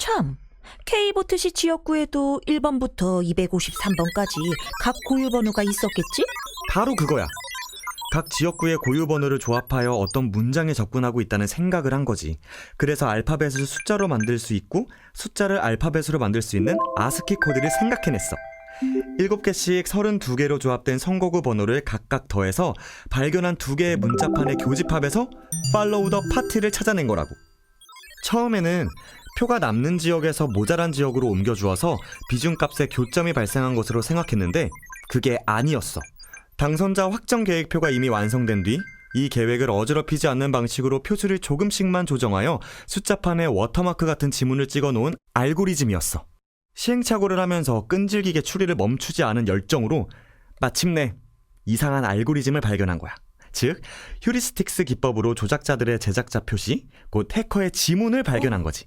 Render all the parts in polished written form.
참, K보트시 지역구에도 1번부터 253번까지 각 고유 번호가 있었겠지? 바로 그거야. 각 지역구의 고유 번호를 조합하여 어떤 문장에 접근하고 있다는 생각을 한 거지. 그래서 알파벳을 숫자로 만들 수 있고 숫자를 알파벳으로 만들 수 있는 아스키 코드를 생각해냈어. 7개씩 32개로 조합된 선거구 번호를 각각 더해서 발견한 2개의 문자판의 교집합에서 팔로우 더 파티를 찾아낸 거라고. 처음에는 표가 남는 지역에서 모자란 지역으로 옮겨주어서 비중값에 교점이 발생한 것으로 생각했는데 그게 아니었어. 당선자 확정 계획표가 이미 완성된 뒤 이 계획을 어지럽히지 않는 방식으로 표수를 조금씩만 조정하여 숫자판에 워터마크 같은 지문을 찍어놓은 알고리즘이었어. 시행착오를 하면서 끈질기게 추리를 멈추지 않은 열정으로 마침내 이상한 알고리즘을 발견한 거야. 즉, 휴리스틱스 기법으로 조작자들의 제작자 표시, 곧 해커의 지문을 발견한 거지.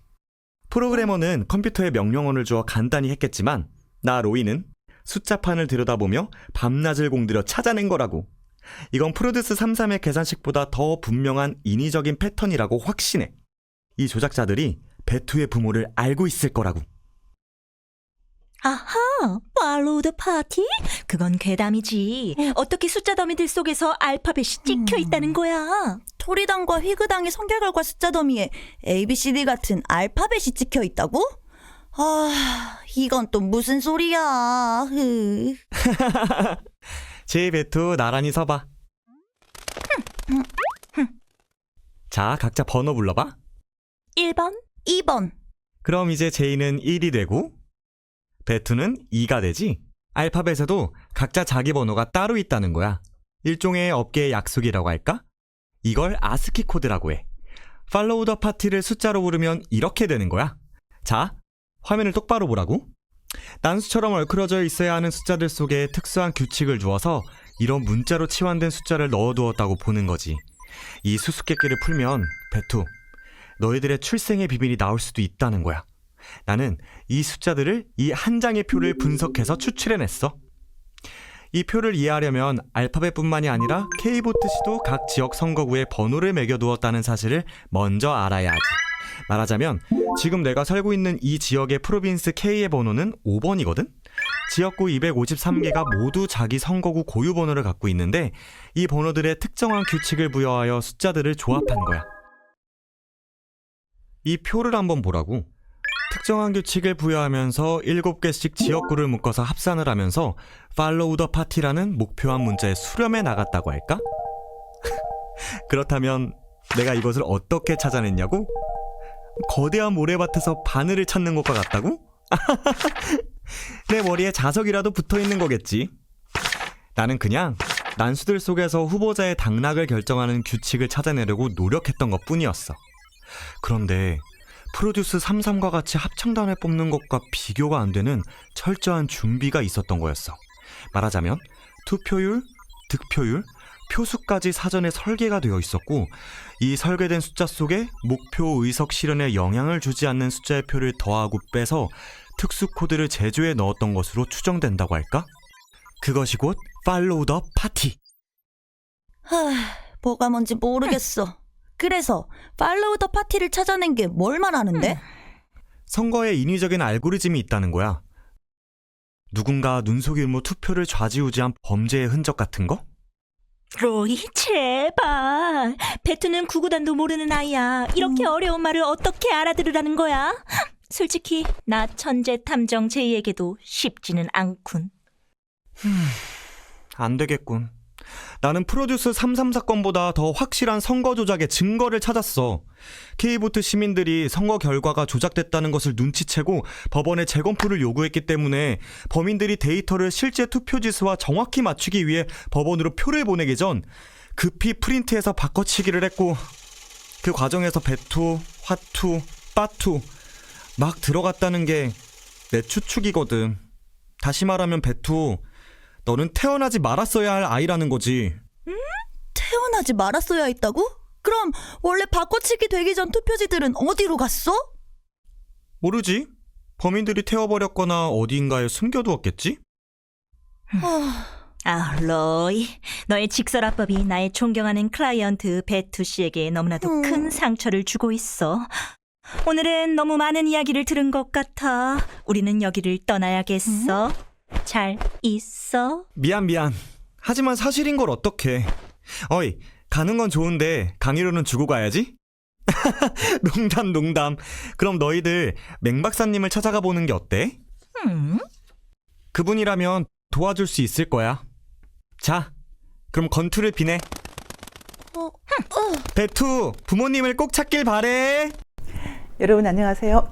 프로그래머는 컴퓨터에 명령어를 주어 간단히 했겠지만 나 로이는 숫자판을 들여다보며 밤낮을 공들여 찾아낸 거라고. 이건 프로듀스 33의 계산식보다 더 분명한 인위적인 패턴이라고 확신해. 이 조작자들이 베투의 부모를 알고 있을 거라고. 아하, 팔로우 더 파티? 그건 괴담이지. 어떻게 숫자 더미들 속에서 알파벳이 찍혀 있다는 거야? 토리당과 휘그당의 성결과과 숫자 더미에 ABCD 같은 알파벳이 찍혀 있다고? 아, 이건 또 무슨 소리야. 제 베투 나란히 서봐. 자, 각자 번호 불러봐. 1번, 2번. 그럼 이제 제이는 1이 되고 베투는 2가 되지. 알파벳에도 각자 자기 번호가 따로 있다는 거야. 일종의 업계의 약속이라고 할까? 이걸 아스키 코드라고 해. 팔로우 더 파티를 숫자로 부르면 이렇게 되는 거야. 자, 화면을 똑바로 보라고. 난수처럼 얼크러져 있어야 하는 숫자들 속에 특수한 규칙을 주어서 이런 문자로 치환된 숫자를 넣어두었다고 보는 거지. 이 수수께끼를 풀면 베투, 너희들의 출생의 비밀이 나올 수도 있다는 거야. 나는 이 숫자들을 이 한 장의 표를 분석해서 추출해냈어. 이 표를 이해하려면 알파벳뿐만이 아니라 K보트시도 각 지역 선거구에 번호를 매겨두었다는 사실을 먼저 알아야 하지. 말하자면 지금 내가 살고 있는 이 지역의 프로빈스 K의 번호는 5번이거든? 지역구 253개가 모두 자기 선거구 고유 번호를 갖고 있는데 이 번호들의 특정한 규칙을 부여하여 숫자들을 조합한 거야. 이 표를 한번 보라고. 특정한 규칙을 부여하면서 7개씩 지역구를 묶어서 합산을 하면서 팔로우 더 파티라는 목표한 문자에 수렴해 나갔다고 할까? 그렇다면 내가 이것을 어떻게 찾아냈냐고? 거대한 모래밭에서 바늘을 찾는 것과 같다고? 내 머리에 자석이라도 붙어있는 거겠지. 나는 그냥 난수들 속에서 후보자의 당락을 결정하는 규칙을 찾아내려고 노력했던 것뿐이었어. 그런데 프로듀스 33과 같이 합창단을 뽑는 것과 비교가 안 되는 철저한 준비가 있었던 거였어. 말하자면 투표율, 득표율, 표수까지 사전에 설계가 되어 있었고 이 설계된 숫자 속에 목표 의석 실현에 영향을 주지 않는 숫자의 표를 더하고 빼서 특수 코드를 제조해 넣었던 것으로 추정된다고 할까? 그것이 곧 팔로우 더 파티. 뭐가 뭔지 모르겠어. 그래서 팔로우 더 파티를 찾아낸 게 뭘 말하는데? 선거에 인위적인 알고리즘이 있다는 거야. 누군가 눈속임으로 투표를 좌지우지한 범죄의 흔적 같은 거? 로이, 제발. 베투는 구구단도 모르는 아이야. 이렇게 어려운 말을 어떻게 알아들으라는 거야? 솔직히 나 천재 탐정 제이에게도 쉽지는 않군. 안 되겠군. 나는 프로듀스 33 사건보다 더 확실한 선거 조작의 증거를 찾았어. K보트 시민들이 선거 결과가 조작됐다는 것을 눈치채고 법원에 재검표를 요구했기 때문에 범인들이 데이터를 실제 투표지수와 정확히 맞추기 위해 법원으로 표를 보내기 전 급히 프린트해서 바꿔치기를 했고 그 과정에서 배투, 화투, 빠투 막 들어갔다는 게 내 추측이거든. 다시 말하면 배투, 너는 태어나지 말았어야 할 아이라는 거지. 태어나지 말았어야 했다고? 그럼 원래 바꿔치기 되기 전 투표지들은 어디로 갔어? 모르지. 범인들이 태워버렸거나 어디인가에 숨겨두었겠지? 아, 로이. 너의 직설화법이 나의 존경하는 클라이언트 베투 씨에게 너무나도 큰 상처를 주고 있어. 오늘은 너무 많은 이야기를 들은 것 같아. 우리는 여기를 떠나야겠어. 잘 있어. 미안. 하지만 사실인 걸 어떡해. 어이, 가는 건 좋은데 강의료는 주고 가야지? 농담. 그럼 너희들 맹 박사님을 찾아가 보는 게 어때? 그분이라면 도와줄 수 있을 거야. 자, 그럼 건투를 비내. 배투, 부모님을 꼭 찾길 바래. 여러분 안녕하세요.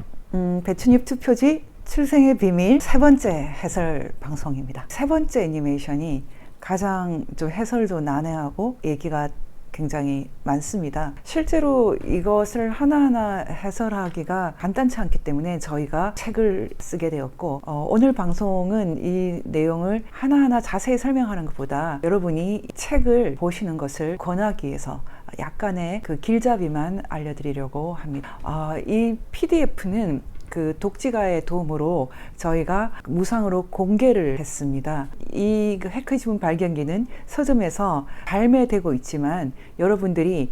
배추잎 투표지 출생의 비밀 세 번째 해설 방송입니다. 세 번째 애니메이션이 가장 좀 해설도 난해하고 얘기가 굉장히 많습니다. 실제로 이것을 하나하나 해설하기가 간단치 않기 때문에 저희가 책을 쓰게 되었고 오늘 방송은 이 내용을 하나하나 자세히 설명하는 것보다 여러분이 이 책을 보시는 것을 권하기 위해서 약간의 그 길잡이만 알려드리려고 합니다. 이 PDF는 그 독지가의 도움으로 저희가 무상으로 공개를 했습니다. 이 해커의 지문 발견기는 서점에서 발매되고 있지만 여러분들이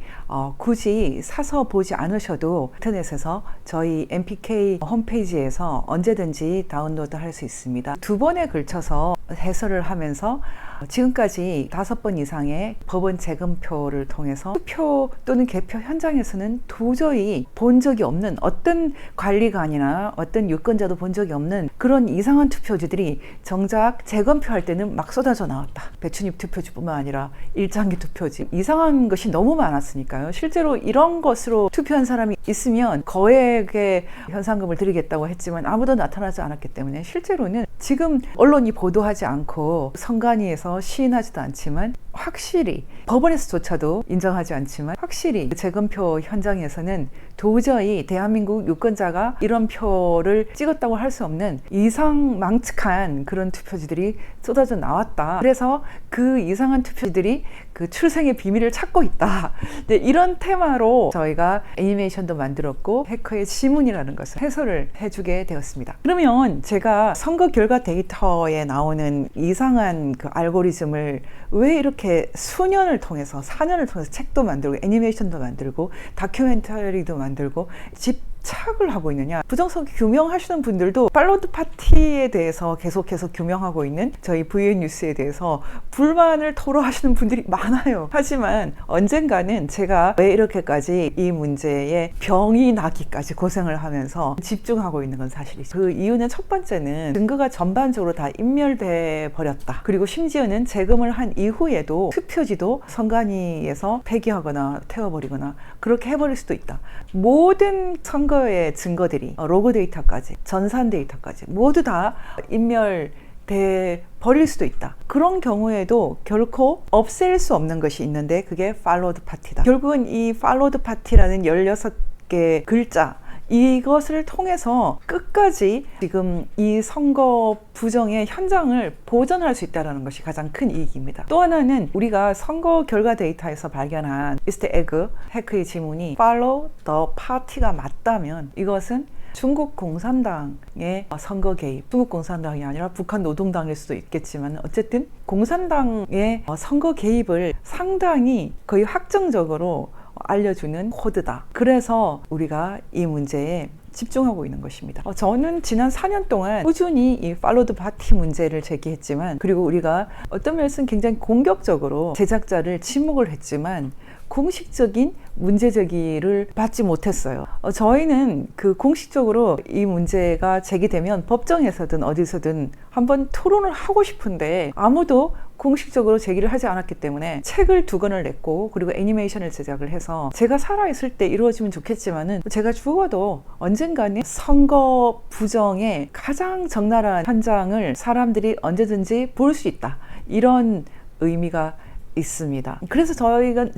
굳이 사서 보지 않으셔도 인터넷에서 저희 MPK 홈페이지에서 언제든지 다운로드 할 수 있습니다. 두 번에 걸쳐서 해설을 하면서 지금까지 5번 이상의 법원 재검표를 통해서 투표 또는 개표 현장에서는 도저히 본 적이 없는 어떤 관리관이나 어떤 유권자도 본 적이 없는 그런 이상한 투표지들이 정작 재검표할 때는 막 쏟아져 나왔다. 배추잎 투표지뿐만 아니라 일장기 투표지. 이상한 것이 너무 많았으니까요. 실제로 이런 것으로 투표한 사람이 있으면 거액의 현상금을 드리겠다고 했지만 아무도 나타나지 않았기 때문에 실제로는 지금 언론이 보도하지 않고 선관위에서 시인하지도 않지만 확실히 법원에서조차도 인정하지 않지만 확실히 재검표 현장에서는 도저히 대한민국 유권자가 이런 표를 찍었다고 할 수 없는 이상망측한 그런 투표지들이 쏟아져 나왔다. 그래서 그 이상한 투표지들이 그 출생의 비밀을 찾고 있다. 네, 이런 테마로 저희가 애니메이션도 만들었고 해커의 지문이라는 것을 해설을 해주게 되었습니다. 그러면 제가 선거 결과 데이터에 나오는 이상한 그 알고리즘을 왜 이렇게 수년을 통해서 4년을 통해서 책도 만들고 애니메이션도 만들고 다큐멘터리도 만들고 집착을 하고 있느냐. 부정선거 규명하시는 분들도 팔로드 파티에 대해서 계속해서 규명하고 있는 저희 VN 뉴스에 대해서 불만을 토로하시는 분들이 많아요. 하지만 언젠가는 제가 왜 이렇게까지 이 문제에 병이 나기까지 고생을 하면서 집중하고 있는 건 사실이죠. 그 이유는 첫 번째는 증거가 전반적으로 다 인멸돼 버렸다. 그리고 심지어는 재검을 한 이후에도 투표지도 선관위에서 폐기하거나 태워버리거나 그렇게 해버릴 수도 있다. 모든 선거의 증거들이 로그 데이터까지 전산 데이터까지 모두 다 인멸돼 버릴 수도 있다. 그런 경우에도 결코 없앨 수 없는 것이 있는데 그게 팔로드 파티다. 결국은 이 팔로드 파티라는 16개 글자 이것을 통해서 끝까지 지금 이 선거 부정의 현장을 보존할 수 있다는 것이 가장 큰 이익입니다. 또 하나는 우리가 선거 결과 데이터에서 발견한 이스터 에그 해커의 지문이 follow the party가 맞다면 이것은 중국 공산당의 선거 개입, 중국 공산당이 아니라 북한 노동당일 수도 있겠지만 어쨌든 공산당의 선거 개입을 상당히 거의 확정적으로 알려주는 코드다. 그래서 우리가 이 문제에 집중하고 있는 것입니다. 저는 지난 4년 동안 꾸준히 이 팔로드 파티 문제를 제기했지만 그리고 우리가 어떤 면에서는 굉장히 공격적으로 제작자를 지목을 했지만 공식적인 문제 제기를 받지 못했어요. 저희는 그 공식적으로 이 문제가 제기되면 법정에서든 어디서든 한번 토론을 하고 싶은데 아무도 공식적으로 제기를 하지 않았기 때문에 책을 2권을 냈고 그리고 애니메이션을 제작을 해서 제가 살아있을 때 이루어지면 좋겠지만은 제가 죽어도 언젠가는 선거 부정의 가장 적나라한 현장을 사람들이 언제든지 볼 수 있다. 이런 의미가 있습니다. 그래서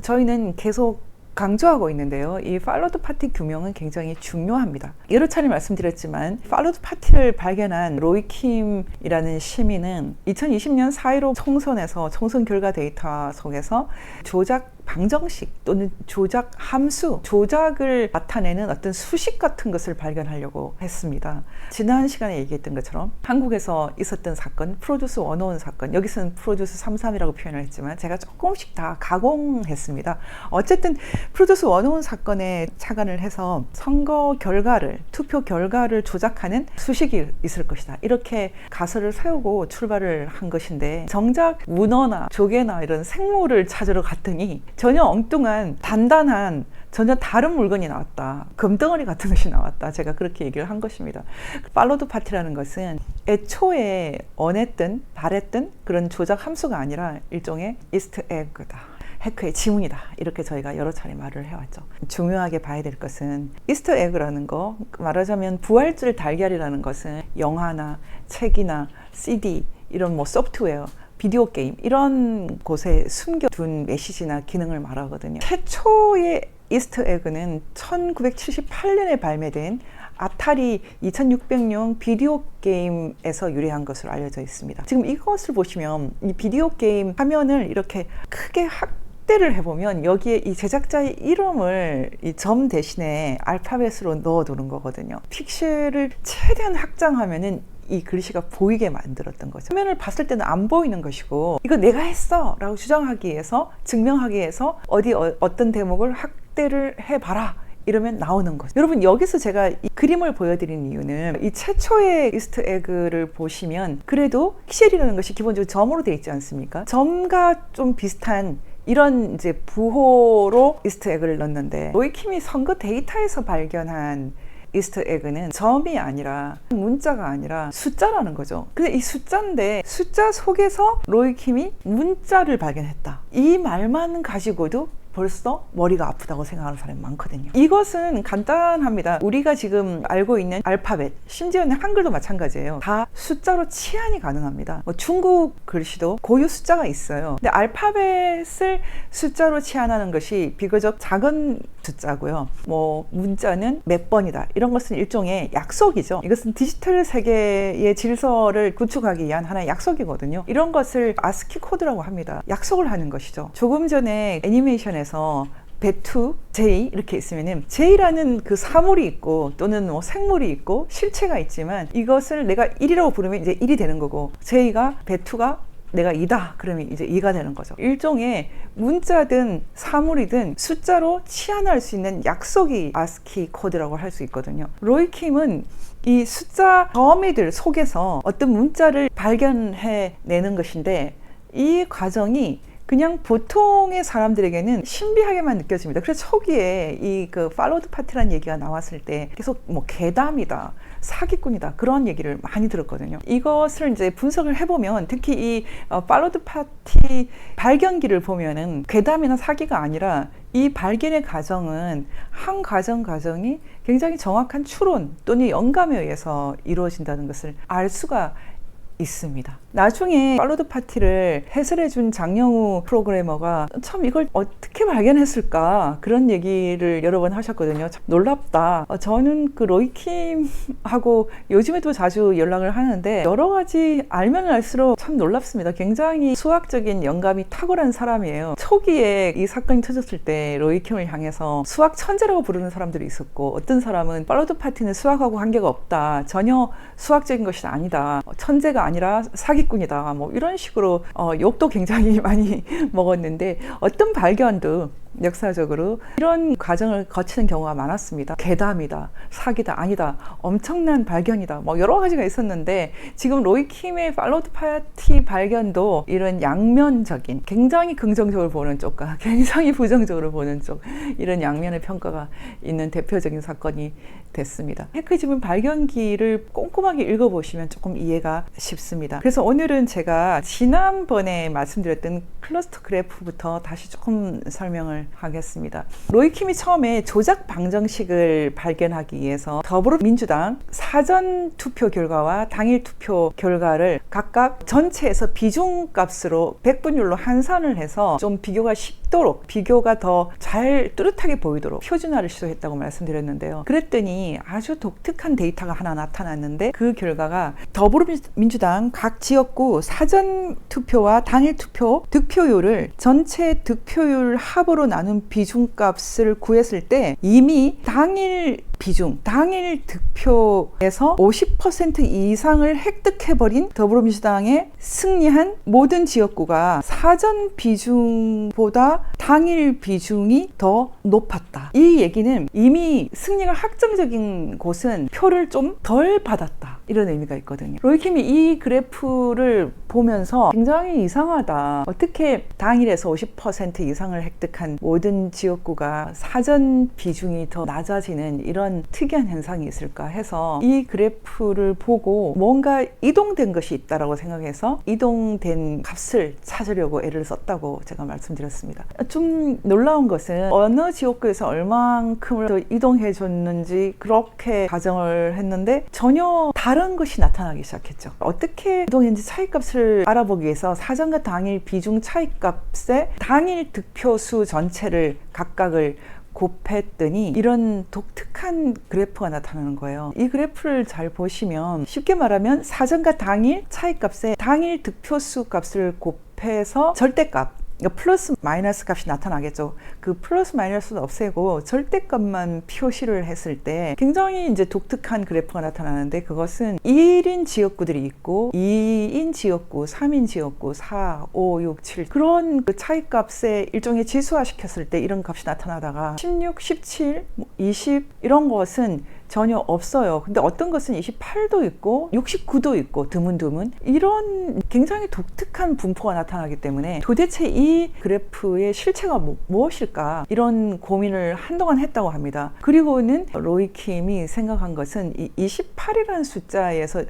저희는 계속 강조하고 있는데요. 이 팔로드 파티 규명은 굉장히 중요합니다. 여러 차례 말씀드렸지만 팔로드 파티를 발견한 로이킴이라는 시민은 2020년 4.15 총선에서 총선 결과 데이터 속에서 조작 방정식 또는 조작 함수, 조작을 나타내는 어떤 수식 같은 것을 발견하려고 했습니다. 지난 시간에 얘기했던 것처럼 한국에서 있었던 사건, 프로듀스 101 사건, 여기서는 프로듀스 33이라고 표현을 했지만 제가 조금씩 다 가공했습니다. 어쨌든 프로듀스 101 사건에 착안을 해서 선거 결과를, 투표 결과를 조작하는 수식이 있을 것이다. 이렇게 가설을 세우고 출발을 한 것인데 정작 문어나 조개나 이런 생물을 찾으러 갔더니 전혀 엉뚱한 단단한 전혀 다른 물건이 나왔다. 금덩어리 같은 것이 나왔다. 제가 그렇게 얘기를 한 것입니다. 팔로드 파티라는 것은 애초에 원했던, 바랬던 그런 조작 함수가 아니라 일종의 이스터 에그다. 해커의 지문이다. 이렇게 저희가 여러 차례 말을 해왔죠. 중요하게 봐야 될 것은 이스터 에그라는 거, 말하자면 부활줄 달걀이라는 것은 영화나 책이나 CD, 이런 뭐 소프트웨어, 비디오 게임 이런 곳에 숨겨둔 메시지나 기능을 말하거든요. 최초의 이스터 에그는 1978년에 발매된 아타리 2600용 비디오 게임에서 유래한 것으로 알려져 있습니다. 지금 이것을 보시면 이 비디오 게임 화면을 이렇게 크게 확대를 해보면 여기에 이 제작자의 이름을 이 점 대신에 알파벳으로 넣어두는 거거든요. 픽셀을 최대한 확장하면은 이 글씨가 보이게 만들었던 거죠. 화면을 봤을 때는 안 보이는 것이고 이거 내가 했어 라고 주장하기 위해서, 증명하기 위해서 어떤 대목을 확대를 해봐라 이러면 나오는 거죠. 여러분, 여기서 제가 이 그림을 보여드린 이유는 이 최초의 이스터 에그를 보시면 그래도 픽셀이라는 것이 기본적으로 점으로 되어 있지 않습니까? 점과 좀 비슷한 이런 이제 부호로 이스터 에그를 넣었는데, 로이킴이 선거 데이터에서 발견한 이스터 에그는 점이 아니라 문자가 아니라 숫자라는 거죠. 근데 이 숫자인데 숫자 속에서 로이킴이 문자를 발견했다. 이 말만 가지고도 벌써 머리가 아프다고 생각하는 사람이 많거든요. 이것은 간단합니다. 우리가 지금 알고 있는 알파벳, 심지어는 한글도 마찬가지예요. 다 숫자로 치환이 가능합니다. 중국 글씨도 고유 숫자가 있어요. 근데 알파벳을 숫자로 치환하는 것이 비교적 작은 숫자고요. 뭐 문자는 몇 번이다. 이런 것은 일종의 약속이죠. 이것은 디지털 세계의 질서를 구축하기 위한 하나의 약속이거든요. 이런 것을 아스키 코드라고 합니다. 약속을 하는 것이죠. 조금 전에 애니메이션에서 배투, 제이 이렇게 있으면은 제이라는 그 사물이 있고 또는 뭐 생물이 있고 실체가 있지만 이것을 내가 1이라고 부르면 이제 1이 되는 거고, 제이가 배투가 내가 2다 그러면 이제 2가 되는 거죠. 일종의 문자든 사물이든 숫자로 치환할 수 있는 약속이 아스키 코드라고 할 수 있거든요. 로이킴은 이 숫자 더미들 속에서 어떤 문자를 발견해내는 것인데 이 과정이 그냥 보통의 사람들에게는 신비하게만 느껴집니다. 그래서 초기에 이 그 팔로드 파티라는 얘기가 나왔을 때 계속 뭐 괴담이다, 사기꾼이다 그런 얘기를 많이 들었거든요. 이것을 이제 분석을 해보면 특히 이 팔로드 파티 발견기를 보면은 괴담이나 사기가 아니라 이 발견의 과정은 한 과정이 굉장히 정확한 추론 또는 영감에 의해서 이루어진다는 것을 알 수가 있습니다. 나중에 팔로드 파티를 해설해준 장영우 프로그래머가 참 이걸 어떻게 발견했을까 그런 얘기를 여러 번 하셨거든요. 참 놀랍다. 저는 그 로이킴하고 요즘에도 자주 연락을 하는데 여러 가지 알면 알수록 참 놀랍습니다. 굉장히 수학적인 영감이 탁월한 사람이에요. 초기에 이 사건이 터졌을 때 로이킴을 향해서 수학 천재라고 부르는 사람들이 있었고, 어떤 사람은 팔로드 파티는 수학하고 관계가 없다, 전혀 수학적인 것이 아니다, 천재가 아니라 사기꾼이다, 뭐 이런 식으로 욕도 굉장히 많이 먹었는데, 어떤 발견도 역사적으로 이런 과정을 거치는 경우가 많았습니다. 괴담이다, 사기다, 아니다, 엄청난 발견이다, 뭐 여러 가지가 있었는데, 지금 로이킴의 팔로드 파티 발견도 이런 양면적인, 굉장히 긍정적으로 보는 쪽과 굉장히 부정적으로 보는 쪽, 이런 양면의 평가가 있는 대표적인 사건이 됐습니다. 해커 지문 발견기를 꼼꼼하게 읽어보시면 조금 이해가 쉽습니다. 그래서 오늘은 제가 지난번에 말씀드렸던 클러스터 그래프부터 다시 조금 설명을 하겠습니다. 로이킴이 처음에 조작 방정식을 발견하기 위해서 더불어민주당 사전 투표 결과와 당일 투표 결과를 각각 전체에서 비중값으로 100분율로 환산을 해서 좀 비교가 쉽게 쉽도록 비교가 더 잘 뚜렷하게 보이도록 표준화를 시도했다고 말씀드렸는데요. 그랬더니 아주 독특한 데이터가 하나 나타났는데 그 결과가 더불어민주당 각 지역구 사전 투표와 당일 투표 득표율을 전체 득표율 합으로 나눈 비중값을 구했을 때 이미 당일 비중, 당일 득표에서 50% 이상을 획득해버린 더불어민주당의 승리한 모든 지역구가 사전 비중보다 당일 비중이 더 높았다. 이 얘기는 이미 승리가 확정적인 곳은 표를 좀 덜 받았다. 이런 의미가 있거든요. 로이킴이 이 그래프를 보면서 굉장히 이상하다. 어떻게 당일에서 50% 이상을 획득한 모든 지역구가 사전 비중이 더 낮아지는 이런 특이한 현상이 있을까 해서 이 그래프를 보고 뭔가 이동된 것이 있다라고 생각해서 이동된 값을 찾으려고 애를 썼다고 제가 말씀드렸습니다. 좀 놀라운 것은 어느 지역구에서 얼만큼을 더 이동해 줬는지 그렇게 가정을 했는데 전혀 다른 것이 나타나기 시작했죠. 어떻게 이동했는지 차이값을 알아보기 위해서 사전과 당일 비중 차이값에 당일 득표수 전체를 각각을 곱했더니 이런 독특한 그래프가 나타나는 거예요. 이 그래프를 잘 보시면 쉽게 말하면 사전과 당일 차이값에 당일 득표수 값을 곱해서 절대값, 플러스 마이너스 값이 나타나겠죠. 그 플러스 마이너스는 없애고 절대값만 표시를 했을 때 굉장히 이제 독특한 그래프가 나타나는데 그것은 1인 지역구들이 있고 2인 지역구, 3인 지역구, 4, 5, 6, 7 그런 그 차이값에 일종의 지수화 시켰을 때 이런 값이 나타나다가 16, 17, 20 이런 것은 전혀 없어요. 근데 어떤 것은 28도 있고 69도 있고 드문드문 이런 굉장히 독특한 분포가 나타나기 때문에 도대체 이 그래프의 실체가 무엇일까 이런 고민을 한동안 했다고 합니다. 그리고는 로이킴이 생각한 것은 이 28이라는 숫자에서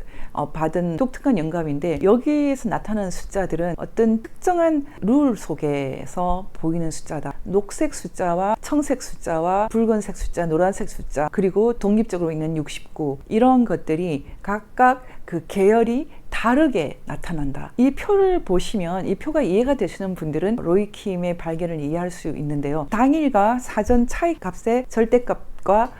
받은 독특한 영감인데 여기에서 나타나는 숫자들은 어떤 특정한 룰 속에서 보이는 숫자다. 녹색 숫자와 청색 숫자와 붉은색 숫자, 노란색 숫자 그리고 독립적으로 있는 69 이런 것들이 각각 그 계열이 다르게 나타난다. 이 표를 보시면 이 표가 이해가 되시는 분들은 로이킴의 발견을 이해할 수 있는데요. 당일과 사전 차이값의 절대값과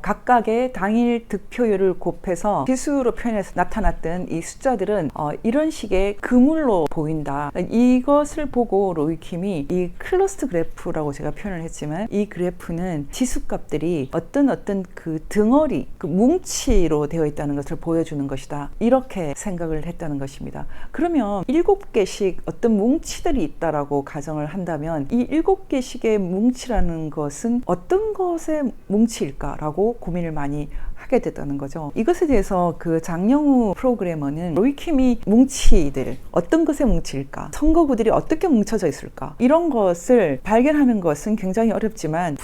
각각의 당일 득표율을 곱해서 지수로 표현해서 나타났던 이 숫자들은 이런 식의 그물로 보인다. 이것을 보고 로이킴이 이 클러스트 그래프라고 제가 표현을 했지만 이 그래프는 지수값들이 어떤 그 덩어리, 그 뭉치로 되어 있다는 것을 보여주는 것이다. 이렇게 생각을 했다는 것입니다. 그러면 7개씩 어떤 뭉치들이 있다라고 가정을 한다면 이 7개씩의 뭉치라는 것은 어떤 것의 뭉치일까? 라고 고민을 많이 하게 됐다는 거죠. 이것에 대해서 그 장영우 프로그래머는 로이킴이 뭉치들 어떤 것의 뭉치일까? 선거구들이 어떻게 뭉쳐져 있을까? 이런 것을 발견하는 것은 굉장히 어렵지만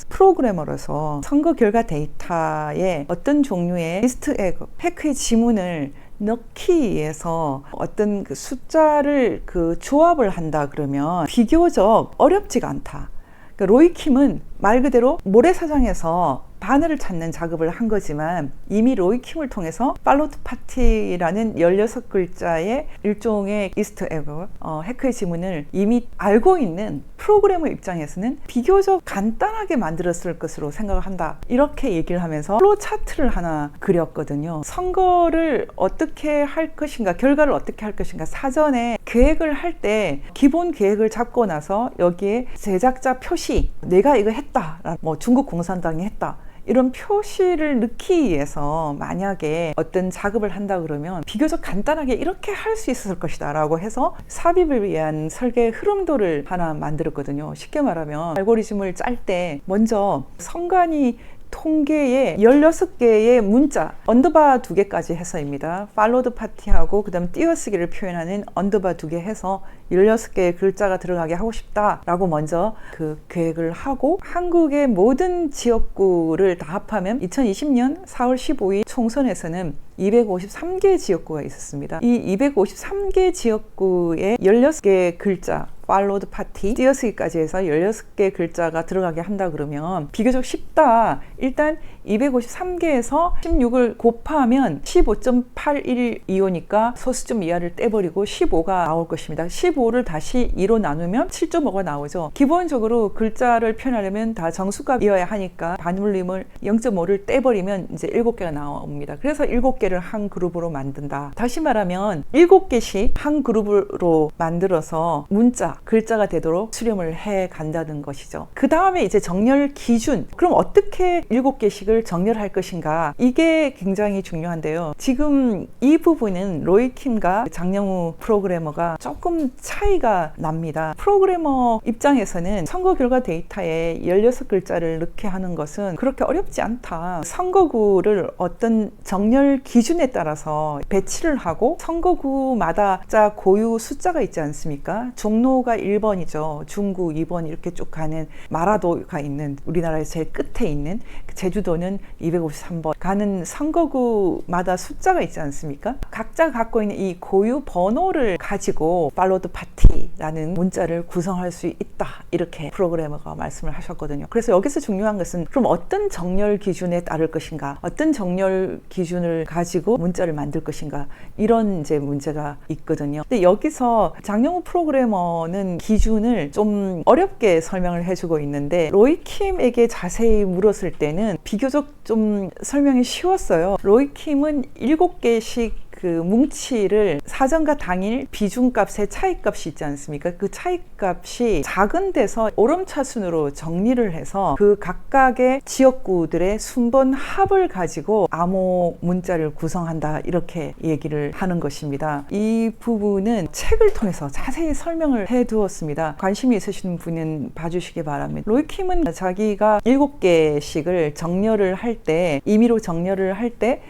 프로그래머로서 선거 결과 데이터에 어떤 종류의 이스터 에그, 획회 지문을 넣기 위해서 어떤 그 숫자를 그 조합을 한다 그러면 비교적 어렵지가 않다. 그러니까 로이킴은 말 그대로 모래사장에서 바늘을 찾는 작업을 한 거지만 이미 로이킴을 통해서 팔로드 파티라는 16글자의 일종의 이스터 에그, 해커의 지문을 이미 알고 있는 프로그래머 입장에서는 비교적 간단하게 만들었을 것으로 생각을 한다. 이렇게 얘기를 하면서 플로 차트를 하나 그렸거든요. 선거를 어떻게 할 것인가, 결과를 어떻게 할 것인가 사전에 계획을 할 때 기본 계획을 잡고 나서 여기에 제작자 표시, 내가 이거 했다, 뭐 중국 공산당이 했다, 이런 표시를 넣기 위해서 만약에 어떤 작업을 한다 그러면 비교적 간단하게 이렇게 할 수 있었을 것이다 라고 해서 삽입을 위한 설계 흐름도를 하나 만들었거든요. 쉽게 말하면 알고리즘을 짤 때 먼저 선관위 통계에 16개의 문자, 언더바 2개까지 해서입니다. 팔로드 파티하고 그 다음 띄어쓰기를 표현하는 언더바 2개 해서 16개의 글자가 들어가게 하고 싶다라고 먼저 그 계획을 하고 한국의 모든 지역구를 다 합하면 2020년 4월 15일 총선에서는 253개 지역구가 있었습니다. 이 253개 지역구에 16개 글자 팔로드 파티, 띄어쓰기까지 해서 16개 글자가 들어가게 한다 그러면 비교적 쉽다. 일단 253개에서 16을 곱하면 15.8125니까 소수점 이하를 떼버리고 15가 나올 것입니다. 15를 다시 2로 나누면 7.5가 나오죠. 기본적으로 글자를 표현하려면 다 정수값이어야 하니까 반올림을 0.5를 떼버리면 이제 7개가 나옵니다. 그래서 7개를 한 그룹으로 만든다. 다시 말하면 7개씩 한 그룹으로 만들어서 문자, 글자가 되도록 수렴을 해 간다는 것이죠. 그 다음에 이제 정렬 기준. 그럼 어떻게 7개씩을 정렬할 것인가? 이게 굉장히 중요한데요. 지금 이 부분은 로이킴과 장영우 프로그래머가 조금 차이가 납니다. 프로그래머 입장에서는 선거 결과 데이터에 16글자를 넣게 하는 것은 그렇게 어렵지 않다. 선거구를 어떤 정렬 기준에 따라서 배치를 하고 선거구마다 자 고유 숫자가 있지 않습니까? 종로가 1번이죠. 중구 2번 이렇게 쭉 가는 마라도가 있는 우리나라의 제일 끝에 있는 제주도는 253번 가는 선거구마다 숫자가 있지 않습니까? 각자 갖고 있는 이 고유 번호를 가지고 팔로드 파티라는 문자를 구성할 수 있다. 이렇게 프로그래머가 말씀을 하셨거든요. 그래서 여기서 중요한 것은 그럼 어떤 정렬 기준에 따를 것인가? 어떤 정렬 기준을 가지고 문자를 만들 것인가? 이런 이제 문제가 있거든요. 근데 여기서 장영우 프로그래머는 기준을 좀 어렵게 설명을 해주고 있는데 로이킴에게 자세히 물었을 때는 비교적 좀 설명이 쉬웠어요. 로이킴은 7개씩 그 뭉치를 사전과 당일 비중값의 차이값이 있지 않습니까? 그 차이값이 작은 데서 오름차순으로 정리를 해서 그 각각의 지역구들의 순번 합을 가지고 암호 문자를 구성한다 이렇게 얘기를 하는 것입니다. 이 부분은 책을 통해서 자세히 설명을 해두었습니다. 관심이 있으신 분은 봐주시기 바랍니다. 로이킴은 자기가 7개씩을 정렬을 할 때 임의로 정렬을 할 때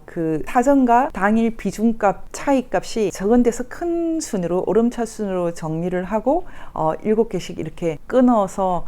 그 사전과 당일 비중값 차이값이 적은 데서 큰 순으로 오름차순으로 정리를 하고 7개씩 이렇게 끊어서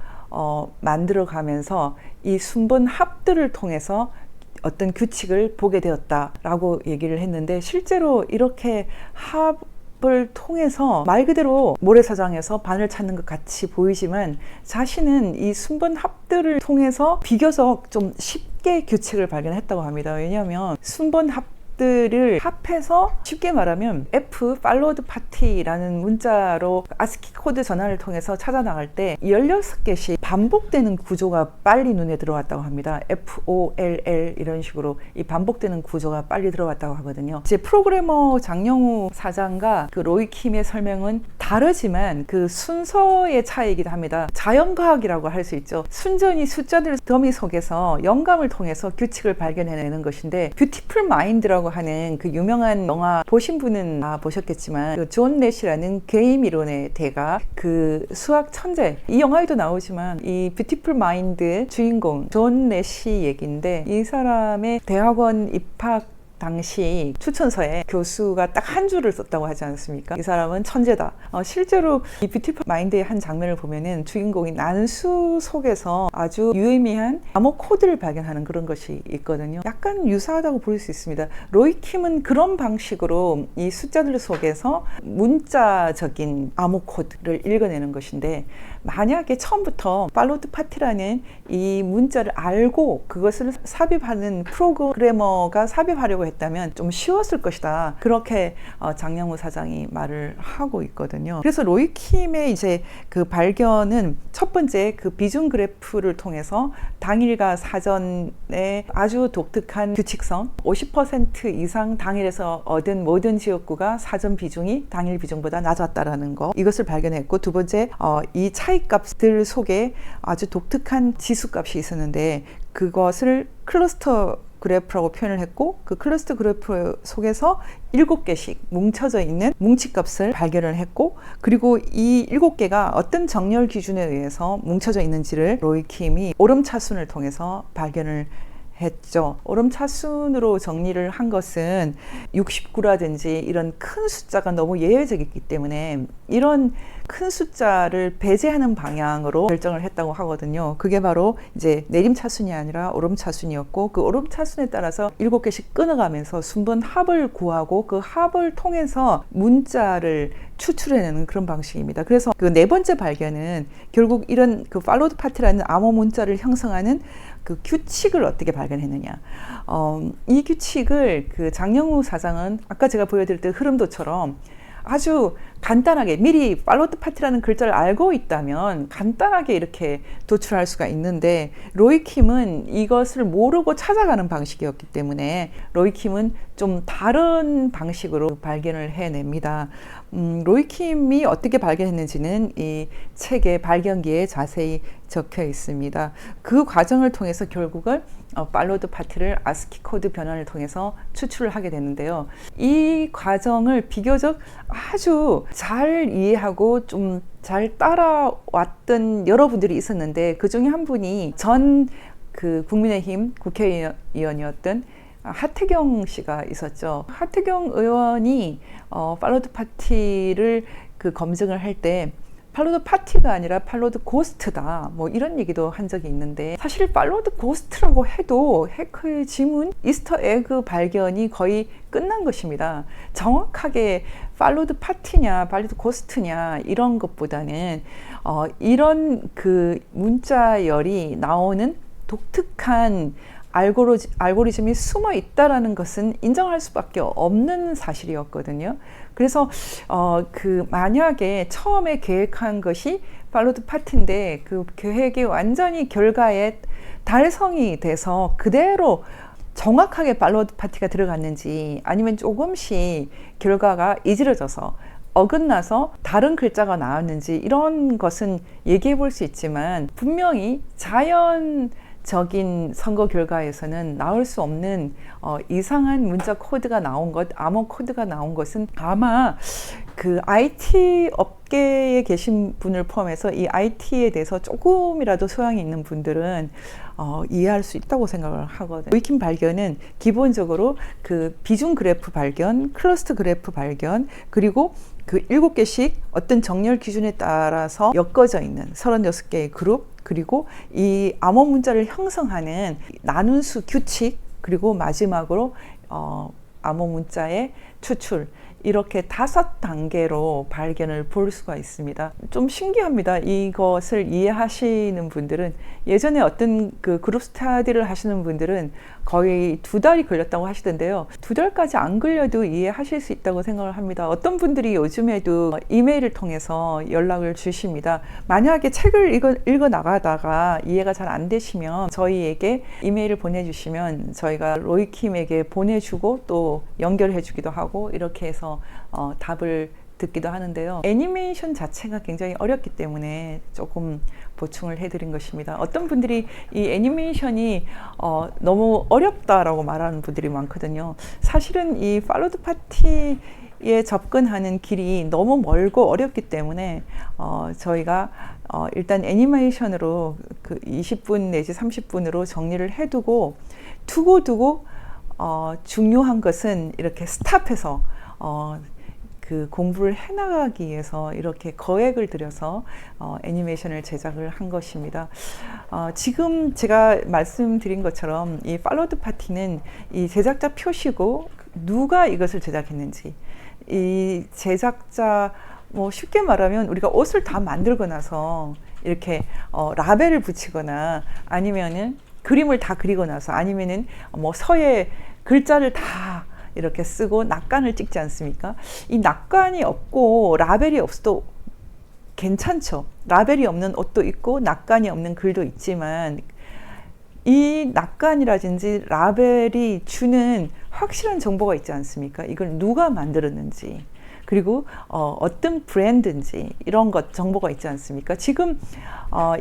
만들어 가면서 이 순번 합들을 통해서 어떤 규칙을 보게 되었다라고 얘기를 했는데 실제로 이렇게 합을 통해서 말 그대로 모래사장에서 바늘 찾는 것 같이 보이지만 자신은 이 순번 합들을 통해서 비교적 좀 쉽게 규칙을 발견했다고 합니다. 왜냐하면 순번 합들을 합해서 쉽게 말하면 F followed party라는 문자로 아스키 코드 전환을 통해서 찾아 나갈 때 16개씩 반복되는 구조가 빨리 눈에 들어왔다고 합니다. FOLL 이런 식으로 이 반복되는 구조가 빨리 들어왔다고 하거든요. 이제 프로그래머 장영우 사장과 그 로이킴의 설명은 다르지만 그 순서의 차이이기도 합니다. 자연과학이라고 할 수 있죠. 순전히 숫자들 더미 속에서 영감을 통해서 규칙을 발견해내는 것인데 뷰티풀 마인드라고 하는 그 유명한 영화 보신 분은 보셨겠지만 그 존 넷이라는 게임 이론의 대가 그 수학 천재 이 영화에도 나오지만 이 뷰티풀 마인드 주인공 존 넷이 얘기인데 이 사람의 대학원 입학 당시 추천서에 교수가 딱 한 줄을 썼다고 하지 않습니까? 이 사람은 천재다. 실제로 이 뷰티풀 마인드의 한 장면을 보면은 주인공이 난수 속에서 아주 유의미한 암호 코드를 발견하는 그런 것이 있거든요. 약간 유사하다고 볼 수 있습니다. 로이킴은 그런 방식으로 이 숫자들 속에서 문자적인 암호 코드를 읽어내는 것인데 만약에 처음부터 팔로드 파티라는 이 문자를 알고 그것을 삽입하는 프로그래머가 삽입하려고 했다면 좀 쉬웠을 것이다. 그렇게 장영우 사장이 말을 하고 있거든요. 그래서 로이킴의 이제 그 발견은 첫 번째 그 비중 그래프를 통해서 당일과 사전에 아주 독특한 규칙성 50% 이상 당일에서 얻은 모든 지역구가 사전 비중이 당일 비중보다 낮았다라는 거 이것을 발견했고 두 번째 이 차이값들 속에 아주 독특한 지수값이 있었는데 그것을 클러스터 그래프라고 표현을 했고 그 클러스터 그래프 속에서 7개씩 뭉쳐져 있는 뭉치값을 발견을 했고 그리고 이 7개가 어떤 정렬 기준에 의해서 뭉쳐져 있는지를 로이킴이 오름차순을 통해서 발견을 했죠. 오름차순으로 정리를 한 것은 69라든지 이런 큰 숫자가 너무 예외적이기 때문에 이런 큰 숫자를 배제하는 방향으로 결정을 했다고 하거든요. 그게 바로 이제 내림차순이 아니라 오름차순이었고 그 오름차순에 따라서 7개씩 끊어가면서 순번 합을 구하고 그 합을 통해서 문자를 추출해내는 그런 방식입니다. 그래서 그 네 번째 발견은 결국 이런 그 팔로드 파티라는 암호 문자를 형성하는 그 규칙을 어떻게 발견했느냐. 이 규칙을 그 장영우 사장은 아까 제가 보여드릴 흐름도처럼 아주 간단하게 미리 팔로드 파티라는 글자를 알고 있다면 간단하게 이렇게 도출할 수가 있는데, 로이킴은 이것을 모르고 찾아가는 방식이었기 때문에 로이킴은 좀 다른 방식으로 발견을 해냅니다. 로이킴이 어떻게 발견했는지는 이 책의 발견기에 자세히 적혀 있습니다. 그 과정을 통해서 결국은 팔로드 파티를 아스키 코드 변환을 통해서 추출을 하게 되는데요. 이 과정을 비교적 아주 잘 이해하고 좀 잘 따라왔던 여러분들이 있었는데, 그 중에 한 분이 전 그 국민의힘 국회의원이었던 하태경 씨가 있었죠. 하태경 의원이 팔로드 파티를 그 검증을 할 때 팔로드 파티가 아니라 팔로드 고스트다, 뭐 이런 얘기도 한 적이 있는데, 사실 팔로드 고스트라고 해도 해커의 지문, 이스터 에그 발견이 거의 끝난 것입니다. 정확하게 팔로드 파티냐 팔로드 고스트냐 이런 것보다는 이런 그 문자열이 나오는 독특한 알고리즘이 숨어 있다라는 것은 인정할 수밖에 없는 사실이었거든요. 그래서 그 만약에 처음에 계획한 것이 팔로드 파티인데 그 계획이 완전히 결과에 달성이 돼서 그대로 정확하게 팔로드 파티가 들어갔는지, 아니면 조금씩 결과가 이지러져서 어긋나서 다른 글자가 나왔는지, 이런 것은 얘기해 볼 수 있지만, 분명히 자연적인 선거 결과에서는 나올 수 없는 이상한 문자 코드가 나온 것, 암호 코드가 나온 것은 아마 그 IT 업계에 계신 분을 포함해서 이 IT에 대해서 조금이라도 소양이 있는 분들은 이해할 수 있다고 생각을 하거든요. 로이킴 발견은 기본적으로 그 비중 그래프 발견, 클러스터 그래프 발견, 그리고 그 7개씩 어떤 정렬 기준에 따라서 엮어져 있는 36개의 그룹, 그리고 이 암호 문자를 형성하는 나눈수 규칙, 그리고 마지막으로 암호 문자의 추출, 이렇게 5단계로 발견을 볼 수가 있습니다. 좀 신기합니다. 이것을 이해하시는 분들은, 예전에 어떤 그 그룹 스터디를 하시는 분들은 거의 2달이 걸렸다고 하시던데요. 2달까지 안 걸려도 이해하실 수 있다고 생각을 합니다. 어떤 분들이 요즘에도 이메일을 통해서 연락을 주십니다. 만약에 책을 읽어 나가다가 이해가 잘 안 되시면 저희에게 이메일을 보내주시면 저희가 로이킴에게 보내주고 또 연결해 주기도 하고, 이렇게 해서 답을 듣기도 하는데요. 애니메이션 자체가 굉장히 어렵기 때문에 조금 보충을 해드린 것입니다. 어떤 분들이 이 애니메이션이 너무 어렵다라고 말하는 분들이 많거든요. 사실은 이 팔로드 파티에 접근하는 길이 너무 멀고 어렵기 때문에 저희가 일단 애니메이션으로 그 20분 내지 30분으로 정리를 해두고 두고 중요한 것은 이렇게 스탑해서 그 공부를 해나가기 위해서 이렇게 거액을 들여서 애니메이션을 제작을 한 것입니다. 지금 제가 말씀드린 것처럼 이 팔로드 파티는 이 제작자 표시고, 누가 이것을 제작했는지, 이 제작자, 뭐 쉽게 말하면 우리가 옷을 다 만들고 나서 이렇게 라벨을 붙이거나, 아니면은 그림을 다 그리고 나서, 아니면은 뭐 서예 글자를 다 이렇게 쓰고 낙관을 찍지 않습니까? 이 낙관이 없고 라벨이 없어도 괜찮죠. 라벨이 없는 옷도 있고 낙관이 없는 글도 있지만, 이 낙관이라든지 라벨이 주는 확실한 정보가 있지 않습니까? 이걸 누가 만들었는지, 그리고 어떤 브랜드인지, 이런 것 정보가 있지 않습니까? 지금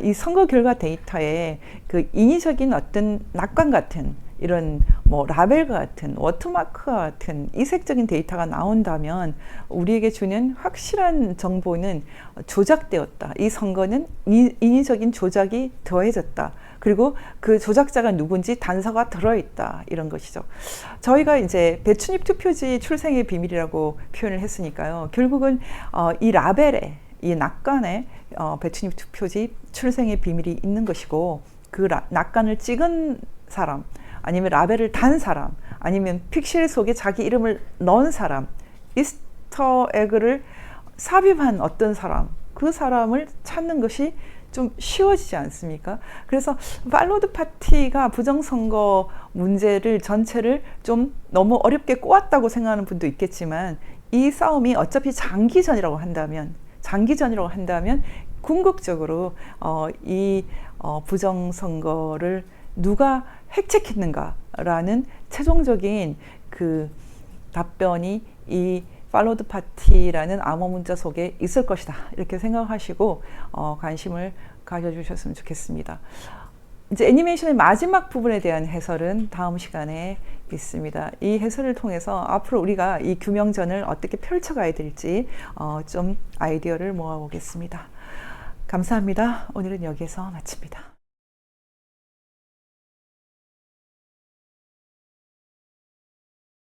이 선거 결과 데이터에 그 인위적인 어떤 낙관 같은 이런 뭐 라벨과 같은 워터마크와 같은 이색적인 데이터가 나온다면 우리에게 주는 확실한 정보는 조작되었다. 이 선거는 인위적인 조작이 더해졌다. 그리고 그 조작자가 누군지 단서가 들어있다. 이런 것이죠. 저희가 이제 배춧잎 투표지 출생의 비밀이라고 표현을 했으니까요. 결국은 이 라벨에, 이 낙관에 배춧잎 투표지 출생의 비밀이 있는 것이고, 그 낙관을 찍은 사람, 아니면 라벨을 단 사람, 아니면 픽셀 속에 자기 이름을 넣은 사람, 이스터 에그를 삽입한 어떤 사람, 그 사람을 찾는 것이 좀 쉬워지지 않습니까? 그래서 팔로드 파티가 부정선거 문제를 전체를 좀 너무 어렵게 꼬았다고 생각하는 분도 있겠지만 이 싸움이 어차피 장기전이라고 한다면 궁극적으로 이 부정선거를 누가 획책했는가라는 최종적인 그 답변이 이 팔로드 파티라는 암호 문자 속에 있을 것이다. 이렇게 생각하시고 관심을 가져주셨으면 좋겠습니다. 이제 애니메이션의 마지막 부분에 대한 해설은 다음 시간에 있습니다. 이 해설을 통해서 앞으로 우리가 이 규명전을 어떻게 펼쳐가야 될지 좀 아이디어를 모아보겠습니다. 감사합니다. 오늘은 여기에서 마칩니다.